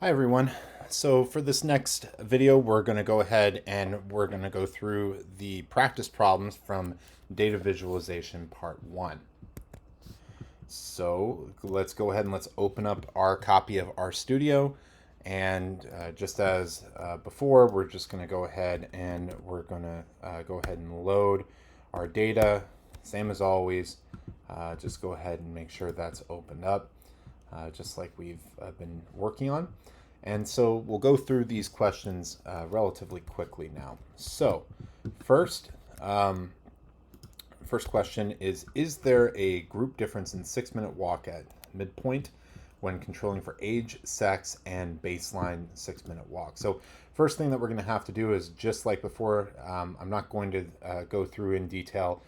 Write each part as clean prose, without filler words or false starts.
Hi everyone. So for this next video, we're going to go ahead and we're going to go through the practice problems from data visualization part 1. So let's go ahead and let's open up our copy of RStudio. And just as before, we're just going to go ahead and we're going to go ahead and load our data. Same as always, just go ahead and make sure that's opened up, just like we've been working on. And so we'll go through these questions relatively quickly now. So first, first question is there a group difference in 6-minute walk at midpoint when controlling for age, sex, and baseline 6-minute walk? So first thing that we're going to have to do is just like before, I'm not going to go through in detail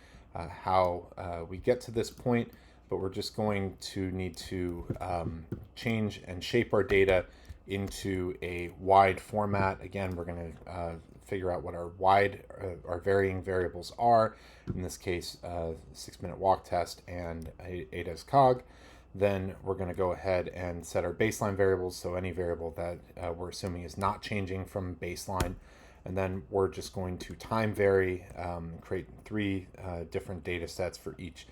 how we get to this point, but we're just going to need to change and shape our data into a wide format. Again, we're going to figure out what our varying variables are. In this case, 6-minute walk test and ADAS-Cog. Then we're going to go ahead and set our baseline variables, so any variable that we're assuming is not changing from baseline. And then we're just going to time vary, create 3 different data sets for each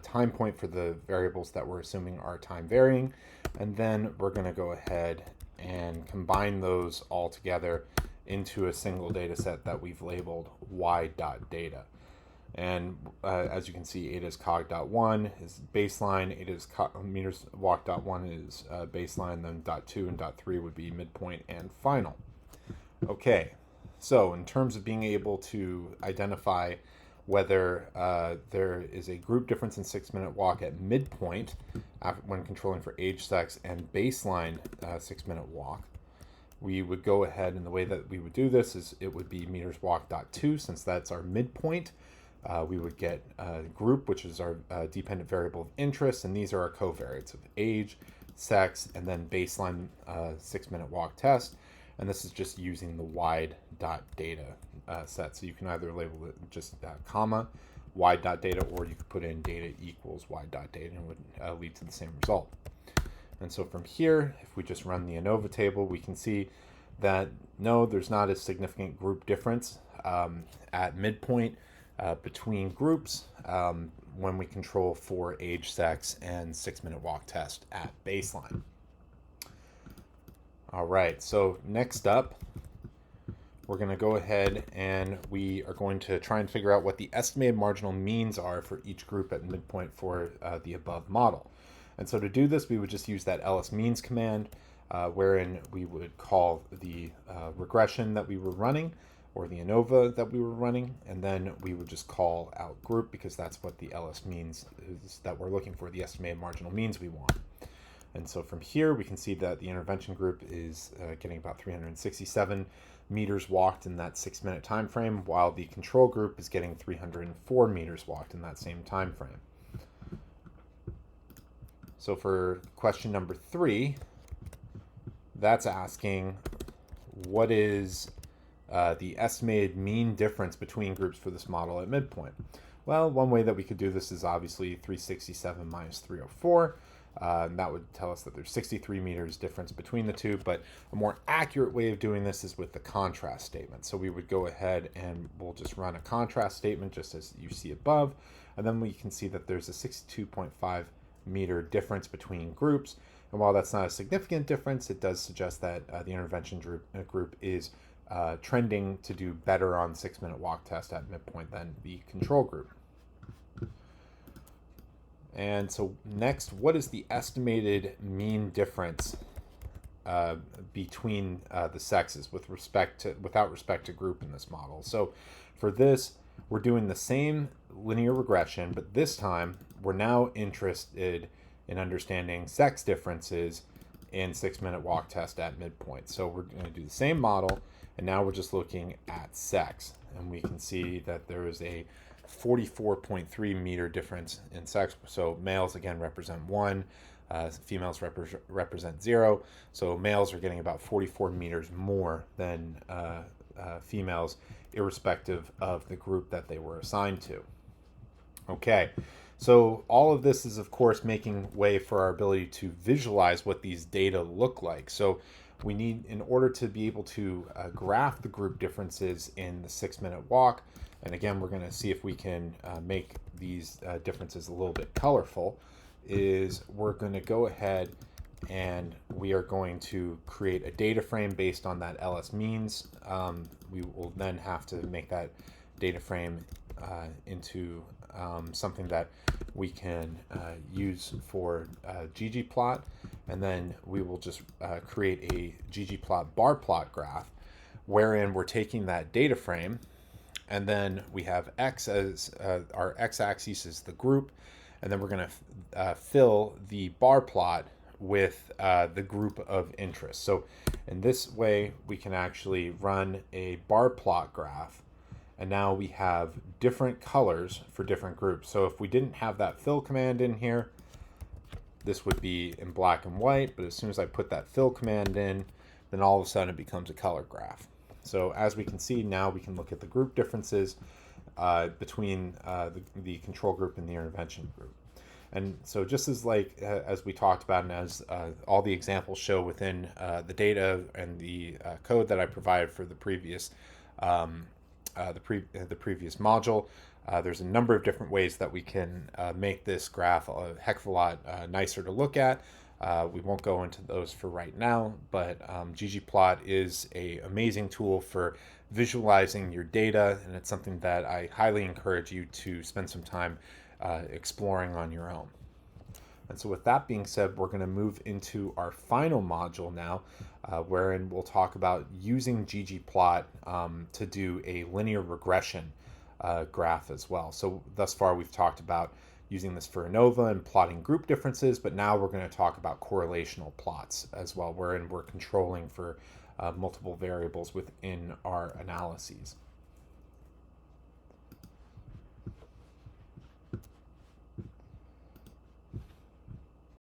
time point for the variables that we're assuming are time varying. And then we're going to go ahead and combine those all together into a single data set that we've labeled y.data. And as you can see, ADAS-Cog.1 is baseline, meters walk.1 is baseline, then .2 and .3 would be midpoint and final. Okay, so in terms of being able to identify whether there is a group difference in 6-minute walk at midpoint when controlling for age, sex, and baseline 6-minute walk, we would go ahead, and the way that we would do this is it would be meters walk.2, since that's our midpoint. We would get group, which is our dependent variable of interest, and these are our covariates of age, sex, and then baseline 6-minute walk test. And this is just using the y.data set. So you can either label it just comma y.data, or you could put in data equals y.data, and it would lead to the same result. And so from here, if we just run the ANOVA table, we can see that no, there's not a significant group difference at midpoint between groups when we control for age, sex, and 6-minute walk test at baseline. All right, so next up, we're going to go ahead and we are going to try and figure out what the estimated marginal means are for each group at midpoint for the above model. And so to do this, we would just use that lsmeans command, wherein we would call the regression that we were running, or the ANOVA that we were running, and then we would just call out group, because that's what the lsmeans is that we're looking for, the estimated marginal means we want. And so from here, we can see that the intervention group is getting about 367 meters walked in that 6-minute time frame, while the control group is getting 304 meters walked in that same time frame. So for question number 3, that's asking what is the estimated mean difference between groups for this model at midpoint. Well, one way that we could do this is obviously 367 minus 304. And that would tell us that there's 63 meters difference between the two, but a more accurate way of doing this is with the contrast statement. So we would go ahead and we'll just run a contrast statement just as you see above, and then we can see that there's a 62.5 meter difference between groups. And while that's not a significant difference, it does suggest that the intervention group is trending to do better on 6-minute walk test at midpoint than the control group. And so next, what is the estimated mean difference between the sexes without respect to group in this model? So for this, we're doing the same linear regression, but this time we're now interested in understanding sex differences in 6-minute walk test at midpoint. So we're going to do the same model, and now we're just looking at sex, and we can see that there is a 44.3 meter difference in sex. So males again represent 1, females represent 0. So males are getting about 44 meters more than females, irrespective of the group that they were assigned to. Okay, so all of this is of course making way for our ability to visualize what these data look like. So we need, in order to be able to graph the group differences in the 6-minute walk, and again, we're going to see if we can make these differences a little bit colorful, is we're going to go ahead and we are going to create a data frame based on that LS means. We will then have to make that data frame into something that we can use for ggplot, and then we will just create a ggplot bar plot graph wherein we're taking that data frame, and then we have x as our x-axis is the group, and then we're going to fill the bar plot with the group of interest. So in this way we can actually run a bar plot graph, and now we have different colors for different groups. So if we didn't have that fill command in here, this would be in black and white, but as soon as I put that fill command in, then all of a sudden it becomes a color graph. So as we can see now, we can look at the group differences between the control group and the intervention group. And so just as as we talked about, and as all the examples show within the data and the code that I provided for the previous previous module, there's a number of different ways that we can make this graph a heck of a lot nicer to look at. We won't go into those for right now, but ggplot is an amazing tool for visualizing your data, and it's something that I highly encourage you to spend some time exploring on your own. And so with that being said, we're going to move into our final module now, wherein we'll talk about using ggplot to do a linear regression graph as well. So thus far we've talked about using this for ANOVA and plotting group differences, but now we're going to talk about correlational plots as well, wherein we're controlling for multiple variables within our analyses.